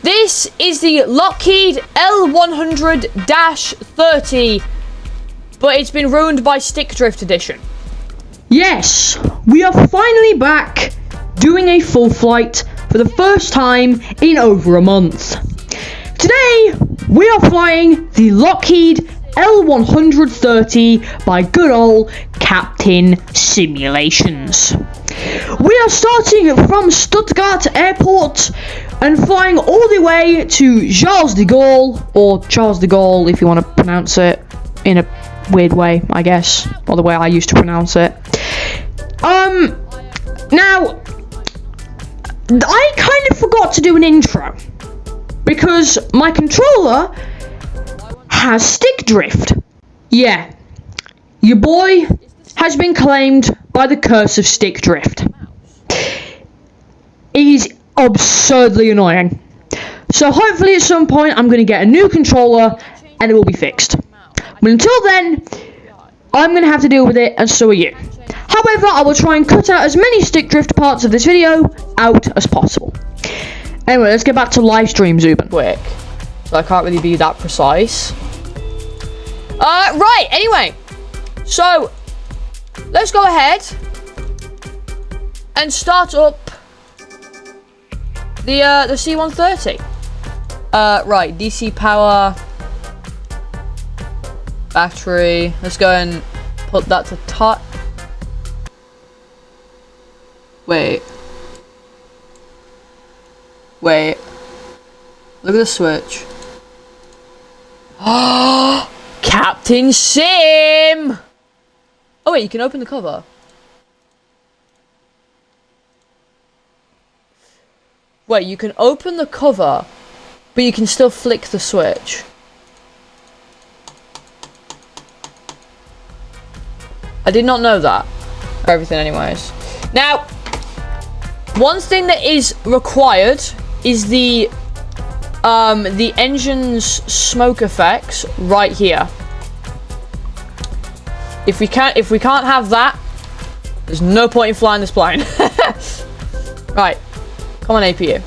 This is the Lockheed L-100-30, but it's been ruined by Stick Drift Edition. Yes, we are finally back doing a full flight for the first time in over a month. Today, we are flying the Lockheed L-100-30 by good old Captain Simulations. We are starting from Stuttgart Airport and flying all the way to Charles de Gaulle, or Charles de Gaulle if you want to pronounce it in a weird way, I guess, or the way I used to pronounce it. Now, I kind of forgot to do an intro because my controller has stick drift. Yeah, your boy has been claimed by the curse of stick drift. It is absurdly annoying. So hopefully at some point I'm going to get a new controller and it will be fixed. But until then, I'm going to have to deal with it, and so are you. However, I will try and cut out as many stick drift parts of this video out as possible. Anyway, let's get back to live stream, Zuben. Quick. So I can't really be that precise. Right, anyway. So, let's go ahead and start up the C130. Right, DC power, battery. Let's go and put that to top. Wait. Look at the switch. Oh, Captain Sim! Oh wait, you can open the cover. Wait, you can open the cover, but you can still flick the switch. I did not know that. Everything anyways. Now, one thing that is required is the engine's smoke effects right here. If we can't have that, there's no point in flying this plane. Right, come on APU.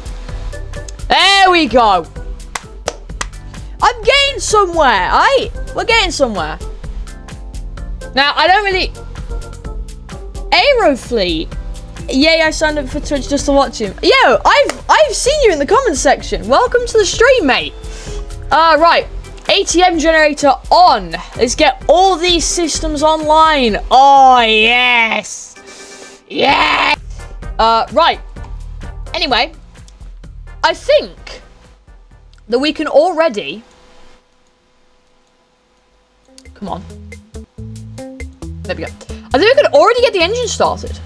There we go. I'm getting somewhere. We're getting somewhere. Now I don't really Aerofleet. Yay, I signed up for Twitch just to watch him. Yo, I've seen you in the comments section. Welcome to the stream, mate. Right. ATM generator on. Let's get all these systems online. Oh, yes. Yeah. Right. Anyway, I think that we can already... Come on. There we go. I think we can already get the engine started.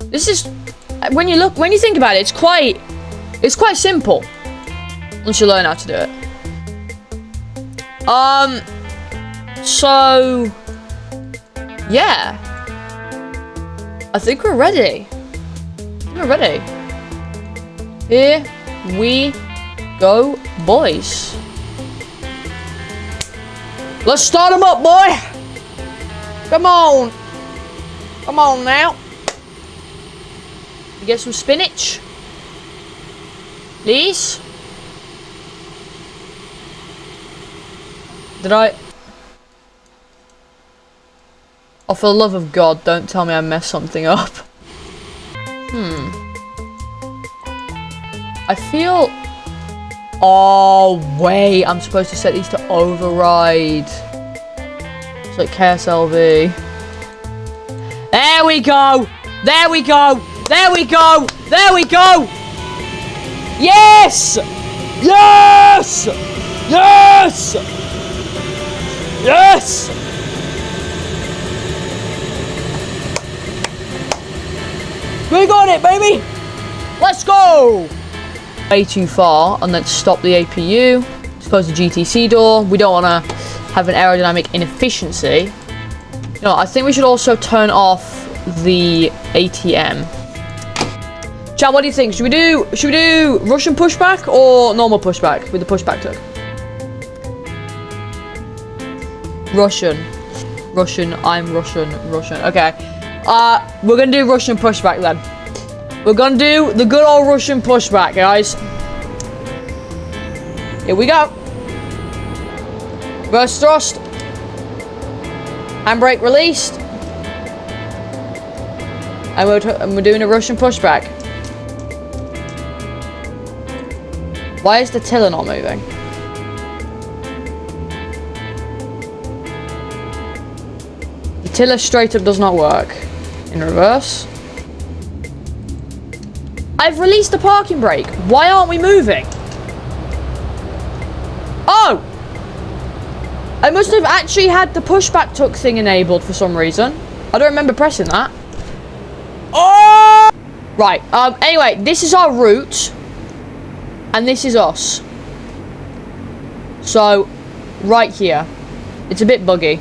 This is, when you think about it, it's quite simple once you learn how to do it. So yeah, I think we're ready. Here we go, boys. Let's start them up, boy. Come on now. Get some spinach, please. Oh, for the love of God, don't tell me I messed something up. I feel... Oh, wait, I'm supposed to set these to override. It's like KSLV. There we go! There we go! There we go! There we go! Yes! Yes! Yes! Yes! We got it, baby! Let's go! Way too far, and let's stop the APU. Let's close the GTC door. We don't want to have an aerodynamic inefficiency. You know, I think we should also turn off the ATM. Chat, what do you think? Should we do Russian pushback or normal pushback with the pushback tug? Russian. I'm Russian. Okay. We're gonna do Russian pushback then. We're gonna do the good old Russian pushback, guys. Here we go. Reverse thrust. Handbrake released. And we're doing a Russian pushback. Why is the tiller not moving? The tiller straight up does not work. In reverse. I've released the parking brake. Why aren't we moving? Oh! I must have actually had the pushback tuck thing enabled for some reason. I don't remember pressing that. Oh! Right, anyway, this is our route. And this is us. So, right here. It's a bit buggy.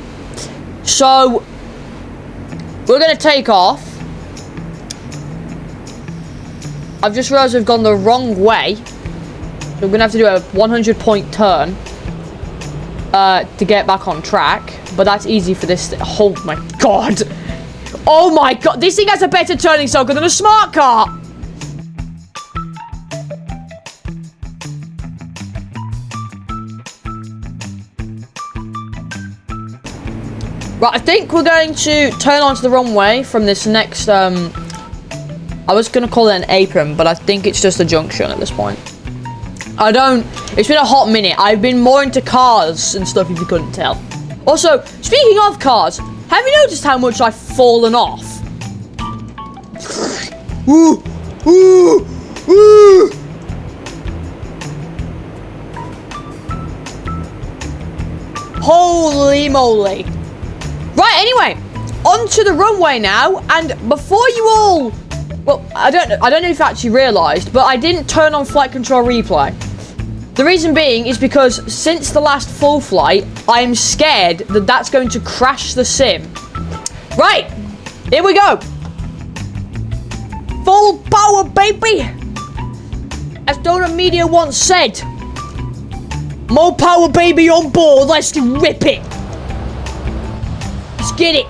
So, we're going to take off. I've just realised we've gone the wrong way. So we're going to have to do a 100-point turn to get back on track. But that's easy for this. Oh my god. Oh my god. This thing has a better turning circle than a smart car. Right, I think we're going to turn onto the runway from this next, I was going to call it an apron, but I think it's just a junction at this point. It's been a hot minute. I've been more into cars and stuff, if you couldn't tell. Also, speaking of cars, have you noticed how much I've fallen off? Ooh, ooh, ooh. Holy moly. Right, anyway, onto the runway now, and before you all, well, I don't know if you actually realised, but I didn't turn on flight control replay. The reason being is because since the last full flight, I'm scared that that's going to crash the sim. Right, here we go. Full power, baby. As Donor Media once said, more power, baby, on board, let's rip it. Let's get it.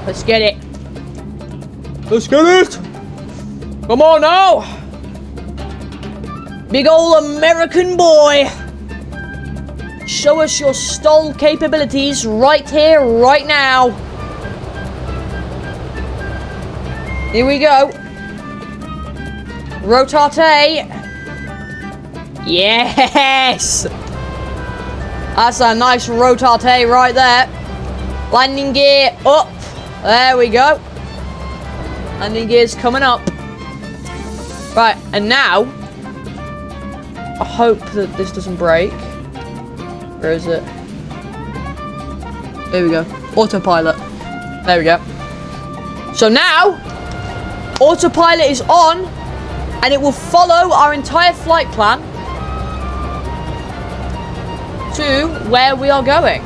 Let's get it. Let's get it. Come on now. Big ol' American boy. Show us your stall capabilities right here, right now. Here we go. Rotate. Yes. That's a nice rotate right there. Landing gear up. There we go. Landing gear's coming up. Right, and now, I hope that this doesn't break. Where is it? There we go. Autopilot. There we go. So now, autopilot is on, and it will follow our entire flight plan to where we are going.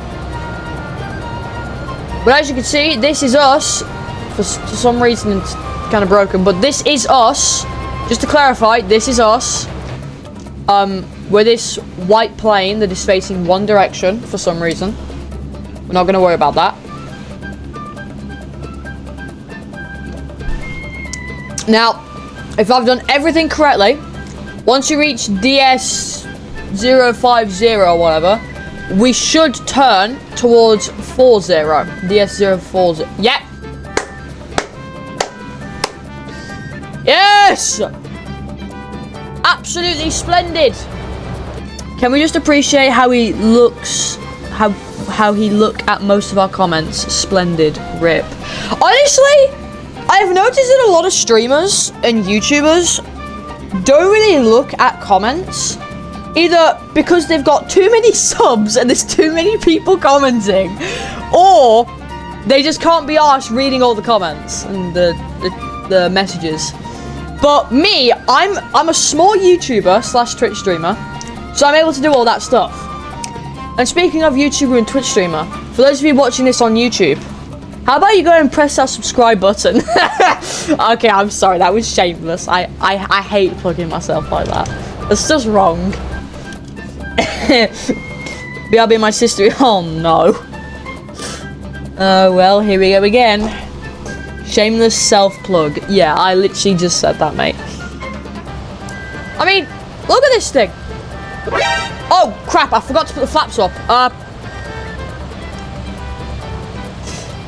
But as you can see, this is us. For some reason, it's kind of broken, but this is us. Just to clarify, this is us. With this white plane that is facing one direction for some reason. We're not going to worry about that. Now, if I've done everything correctly, once you reach DS050 or whatever, we should turn towards 40. DS040. Yep. Yes! Absolutely splendid. Can we just appreciate how he looks, how he look at most of our comments? Splendid. Rip. Honestly, I've noticed that a lot of streamers and YouTubers don't really look at comments, either because they've got too many subs and there's too many people commenting, or they just can't be arsed reading all the comments and the messages. But me, I'm a small YouTuber / Twitch streamer, so I'm able to do all that stuff. And speaking of YouTuber and Twitch streamer, for those of you watching this on YouTube, how about you go and press that subscribe button? Okay, I'm sorry, that was shameless. I hate plugging myself like that. It's just wrong. BRB my sister. Oh no. Oh well, here we go again. Shameless self-plug. Yeah, I literally just said that, mate. I mean, look at this thing. Oh, crap, I forgot to put the flaps up.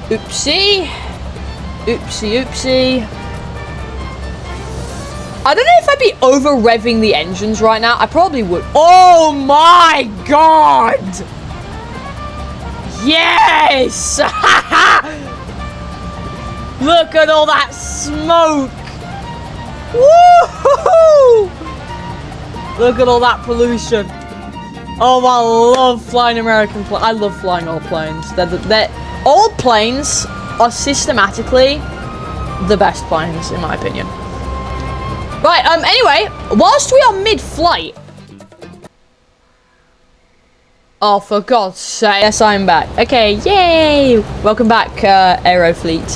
Oopsie. Oopsie, oopsie. I don't know if I'd be over-revving the engines right now. I probably would. Oh my god! Yes! Look at all that smoke! Woo-hoo-hoo! Look at all that pollution. Oh, I love flying American planes. I love flying old planes. Old planes are systematically the best planes, in my opinion. Right, anyway, whilst we are mid-flight... Oh, for God's sake. Yes, I'm back. Okay, yay! Welcome back, Aerofleet.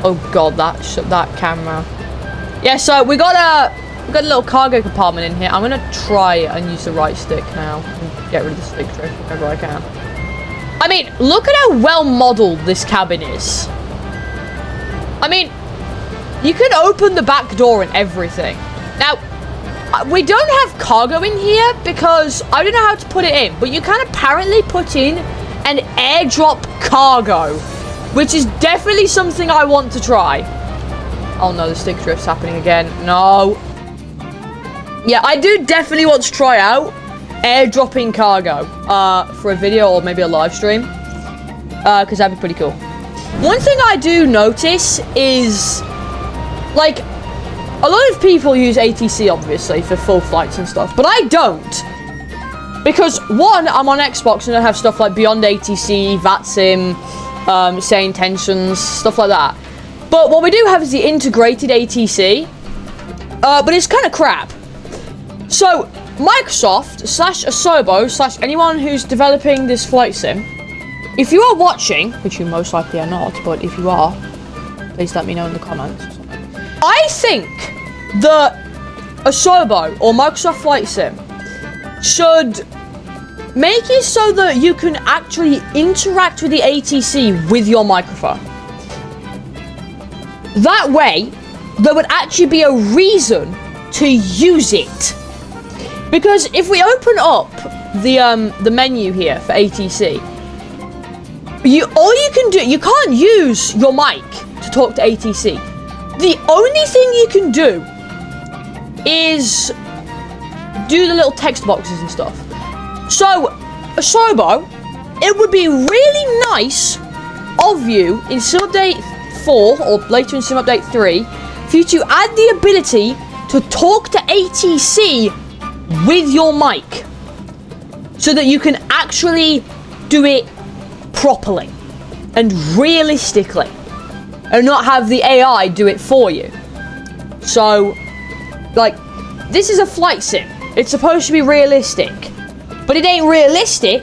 Oh God, that camera. Yeah, so we got a little cargo compartment in here. I'm gonna try and use the right stick now and get rid of the stick drift whenever I can. I mean, look at how well modeled this cabin is. I mean, you can open the back door and everything. Now, we don't have cargo in here because I don't know how to put it in, but you can apparently put in an airdrop cargo, which is definitely something I want to try. Oh no, the stick drift's happening again. No. Yeah, I do definitely want to try out airdropping cargo for a video or maybe a live stream, because that'd be pretty cool. One thing I do notice is, like, a lot of people use ATC obviously for full flights and stuff, but I don't, because one, I'm on Xbox and I have stuff like Beyond ATC, VATSIM, Sane Tensions, stuff like that. But what we do have is the integrated ATC, but it's kind of crap. So Microsoft / Asobo / anyone who's developing this flight sim, if you are watching, which you most likely are not, but if you are, please let me know in the comments. I think that Asobo or Microsoft Flight Sim should make it so that you can actually interact with the ATC with your microphone. That way, there would actually be a reason to use it. Because if we open up the menu here for ATC, all you can do, you can't use your mic to talk to ATC. The only thing you can do is do the little text boxes and stuff. So, Asobo, it would be really nice of you in Sim Update 4 or later in Sim Update 3 for you to add the ability to talk to ATC with your mic so that you can actually do it properly and realistically and not have the AI do it for you. So, like, this is a flight sim. It's supposed to be realistic, but it ain't realistic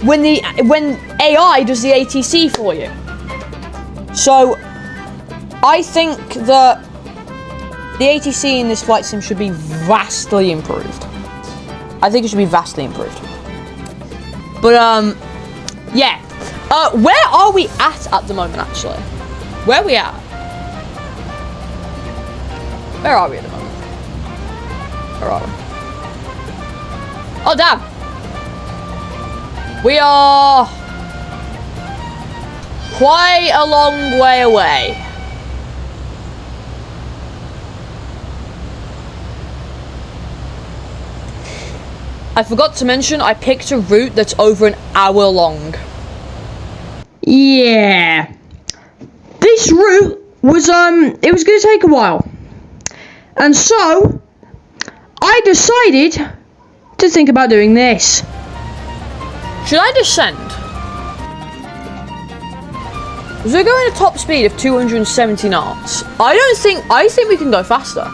when AI does the ATC for you. So, I think that the ATC in this flight sim should be vastly improved. I think it should be vastly improved. But, yeah. Where are we at the moment, actually? Where are we at? Where are we at the moment? Where are we? Oh, damn. We are quite a long way away. I forgot to mention, I picked a route that's over an hour long. Yeah. This route was, it was going to take a while. And so, I decided to think about doing this. Should I descend? So we're going at a top speed of 270 knots. I think we can go faster.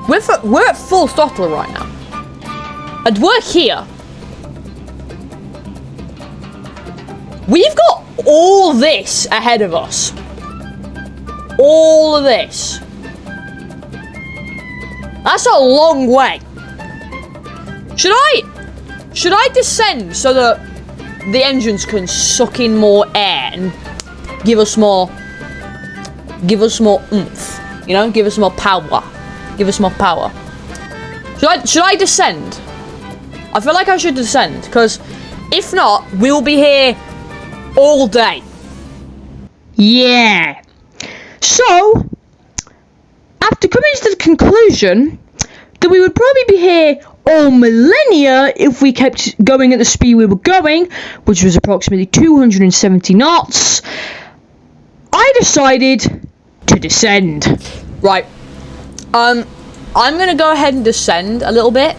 We're at full throttle right now. And we're here. We've got all this ahead of us. All of this. That's a long way. Should I descend so that the engines can suck in more air and give us more oomph? You know, give us more power. Give us more power. Should I descend? I feel like I should descend, because if not, we'll be here all day. Yeah. So, after coming to the conclusion that we would probably be here all millennia if we kept going at the speed we were going, which was approximately 270 knots, I decided to descend. Right. I'm gonna go ahead and descend a little bit.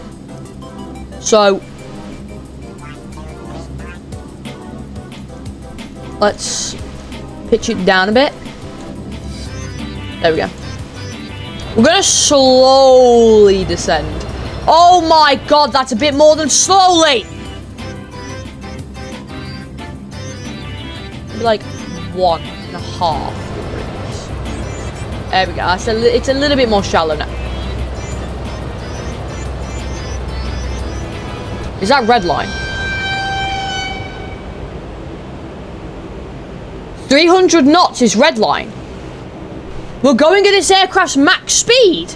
So let's pitch it down a bit. There we go. We're gonna slowly descend. Oh my god, that's a bit more than slowly! Maybe like 1.5 degrees. There we go. It's a little bit more shallow now. Is that red line? 300 knots is red line. We're going at this aircraft's max speed.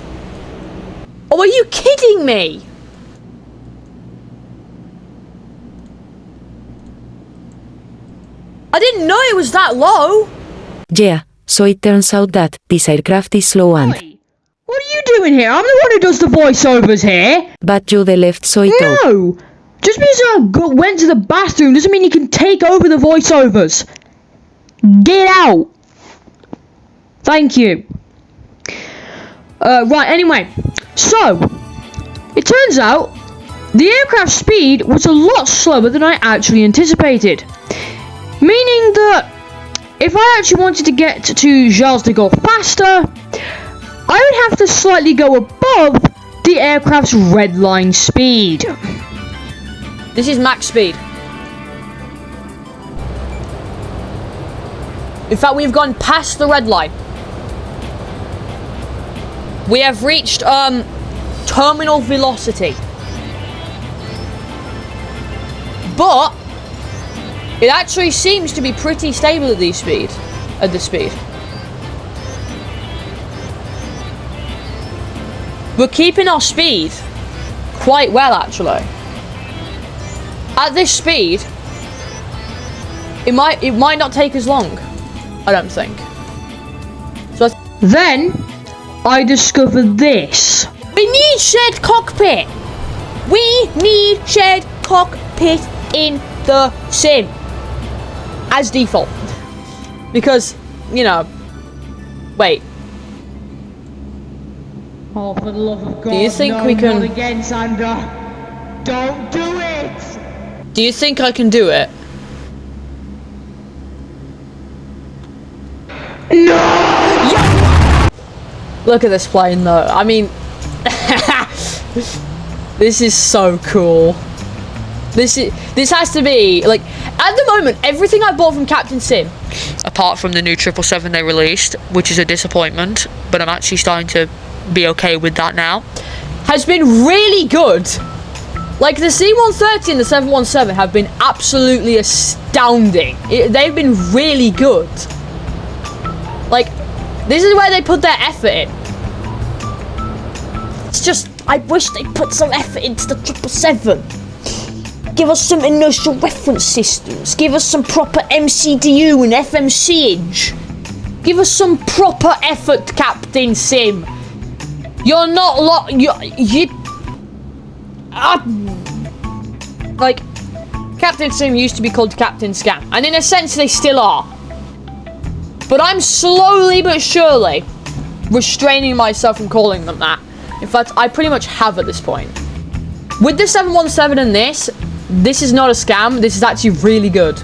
Oh, are you kidding me? I didn't know it was that low. Yeah, so it turns out that this aircraft is slow and... Oi, what are you doing here? I'm the one who does the voiceovers here. But you the left so it out. No! Just because I went to the bathroom doesn't mean you can take over the voiceovers. Get out! Thank you. Right, anyway. So, it turns out the aircraft speed was a lot slower than I actually anticipated. Meaning that if I actually wanted to get to Charles de Gaulle faster, I would have to slightly go above the aircraft's red line speed. This is max speed. In fact, we've gone past the red line. We have reached terminal velocity. But it actually seems to be pretty stable at this speed. We're keeping our speed quite well, actually. At this speed, it might not take as long. I don't think. So then I discovered this. we need shared cockpit. We need shared cockpit in the sim as default, because you know. Wait. Oh, for the love of God! Do you think no, we can? Not again, Sandra. Don't do it. Do you think I can do it? No! Look at this plane though. I mean, this is so cool. This has to be like, at the moment, everything I bought from Captain Sim, apart from the new 777 they released, which is a disappointment, but I'm actually starting to be okay with that now, has been really good. Like the C130 and the 717 have been absolutely astounding. They've been really good. Like, this is where they put their effort in. It's just, I wish they put some effort into the 777. Give us some inertial reference systems. Give us some proper MCDU and FMCage. Give us some proper effort, Captain Sim. You're not like, Captain Sim used to be called Captain Scam, and in a sense they still are. But I'm slowly but surely restraining myself from calling them that. In fact, I pretty much have at this point. With the 717 and this is not a scam. This is actually really good.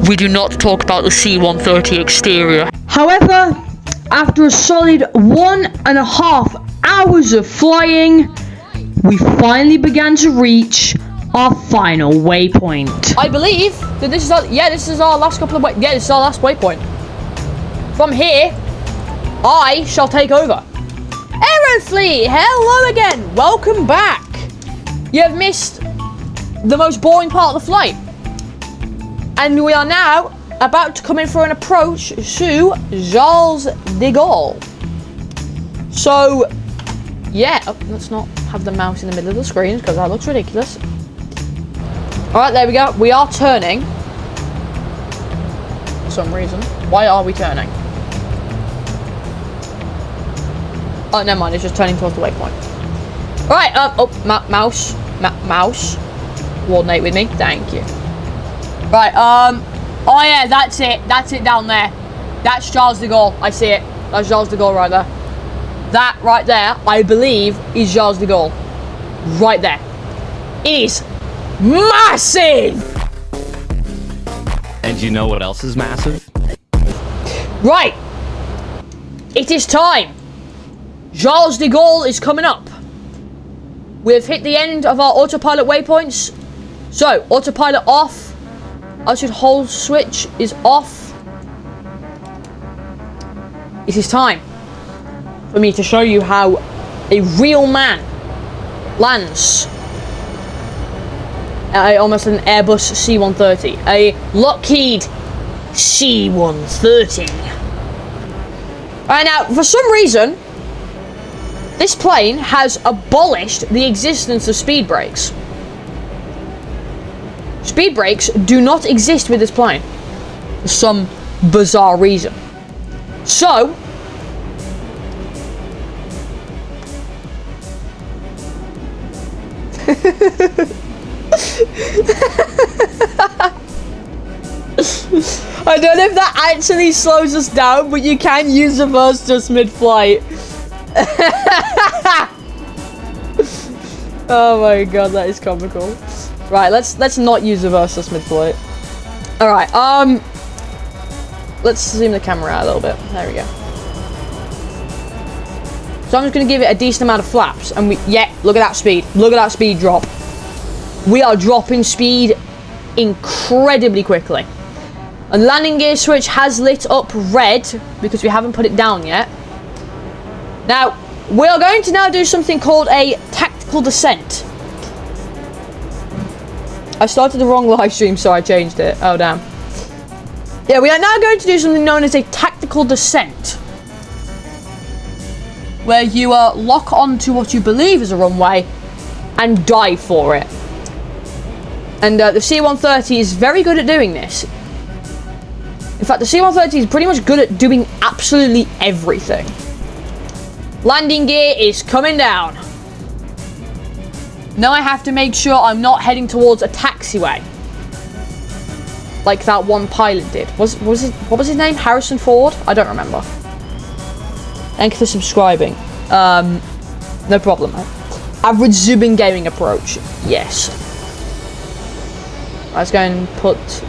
We do not talk about the C130 exterior. However, after a solid 1.5 hours of flying, we finally began to reach our final waypoint. I believe that this is our, this is our last couple of this is our last waypoint. From here, I shall take over. Aerofleet, hello again. Welcome back. You have missed the most boring part of the flight. And we are now about to come in for an approach to Charles de Gaulle. So, yeah, let's not have the mouse in the middle of the screen because that looks ridiculous. Alright, there we go. We are turning. For some reason. Why are we turning? Oh, never mind. It's just turning towards the waypoint. Alright, mouse. Mouse. Coordinate with me. Thank you. Right, oh yeah, that's it. That's it down there. That's Charles de Gaulle. I see it. That's Charles de Gaulle right there. That right there, I believe, is Charles de Gaulle. Right there. It is massive! And you know what else is massive? Right. It is time. Charles de Gaulle is coming up. We've hit the end of our autopilot waypoints. So, autopilot off. Altitude hold switch is off. It is time for me to show you how a real man lands almost an Airbus C130, a Lockheed C130. Alright, now, for some reason, this plane has abolished the existence of speed brakes. Speed brakes do not exist with this plane for some bizarre reason. So, I don't know if that actually slows us down, but you can use reverse just mid-flight. Oh my god, that is comical. Right, let's not use reverse just mid-flight. All right, let's zoom the camera out a little bit. There we go. So I'm just gonna give it a decent amount of flaps, and yeah, look at that speed. Look at that speed drop. We are dropping speed incredibly quickly. And landing gear switch has lit up red because we haven't put it down yet. Now, we are going to now do something called a tactical descent. I started the wrong live stream, so I changed it. Oh, damn. Yeah, we are now going to do something known as a tactical descent, where you lock onto what you believe is a runway and dive for it. And the C130 is very good at doing this. In fact, the C130 is pretty much good at doing absolutely everything. Landing gear is coming down. Now I have to make sure I'm not heading towards a taxiway, like that one pilot did. What was his name? Harrison Ford? I don't remember. Thank you for subscribing. No problem. Average Zuben gaming approach. Yes. Let's go and let's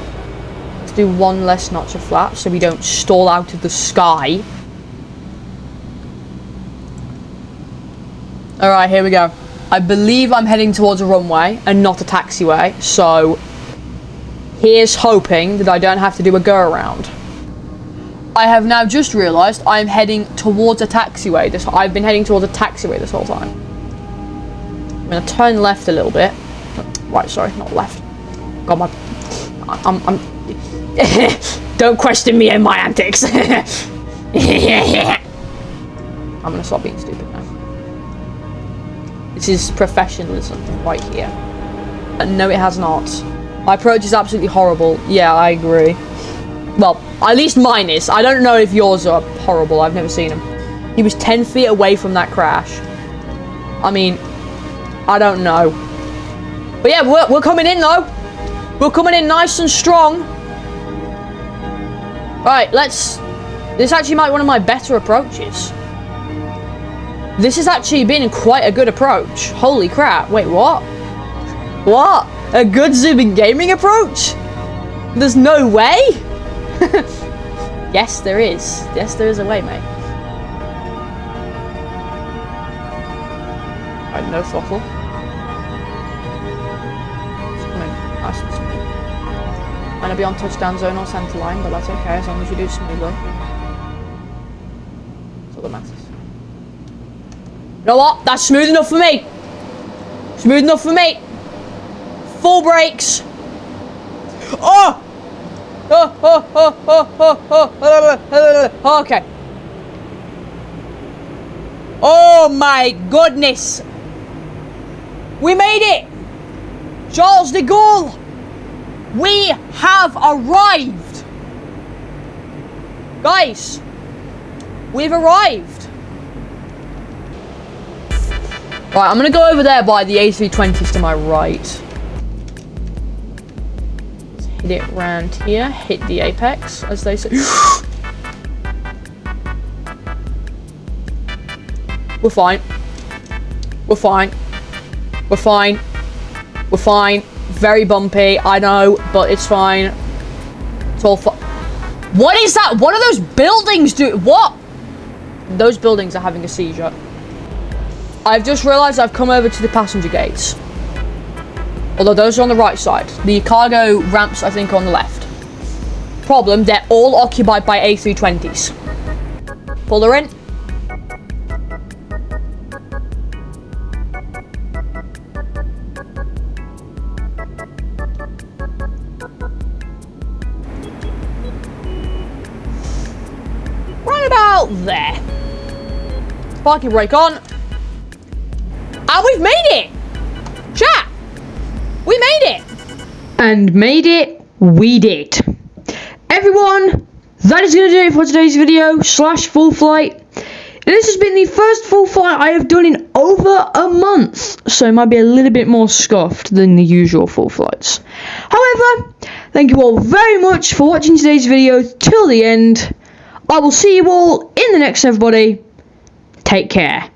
do one less notch of flap so we don't stall out of the sky. Alright, here we go. I believe I'm heading towards a runway and not a taxiway, so here's hoping that I don't have to do a go around. I have now just realised I'm heading towards a taxiway. I've been heading towards a taxiway this whole time. I'm going to turn left a little bit. Right, sorry, not left. God, I'm don't question me and my antics. I'm going to stop being stupid now. This is professionalism right here. No, it has not. My approach is absolutely horrible. Yeah, I agree. Well, at least mine is. I don't know if yours are horrible. I've never seen him. He was 10 feet away from that crash. I mean, I don't know. But yeah, we're coming in though. We're coming in nice and strong. Right, this actually might be one of my better approaches. This has actually been quite a good approach. Holy crap. Wait, what? What? A good Zuben gaming approach? There's no way? Yes, there is. Yes, there is a way, mate. Right, no throttle. Just come in. Nice and smooth. Might not be on touchdown zone or centre line, but that's okay as long as you do it smoothly. That's all that matters. You know what? That's smooth enough for me. Smooth enough for me. Full brakes. Oh! Okay. Oh my goodness. We made it. Charles de Gaulle. We have arrived. Guys, we've arrived. Right, I'm gonna go over there by the A320s to my right. Let's hit it round here, hit the apex, as they say. We're fine. We're fine. We're fine. We're fine. Very bumpy, I know, but it's fine. It's all fine. What is that? What are those buildings doing? What? Those buildings are having a seizure. I've just realised I've come over to the passenger gates. Although those are on the right side. The cargo ramps, I think, are on the left. Problem, they're all occupied by A320s. Pull her in. Right about there. Parking brake on. And we've made it! Chat! We made it! And made it, we did. Everyone, that is going to do it for today's video / full flight. And this has been the first full flight I have done in over a month, so it might be a little bit more scuffed than the usual full flights. However, thank you all very much for watching today's video till the end. I will see you all in the next, everybody. Take care.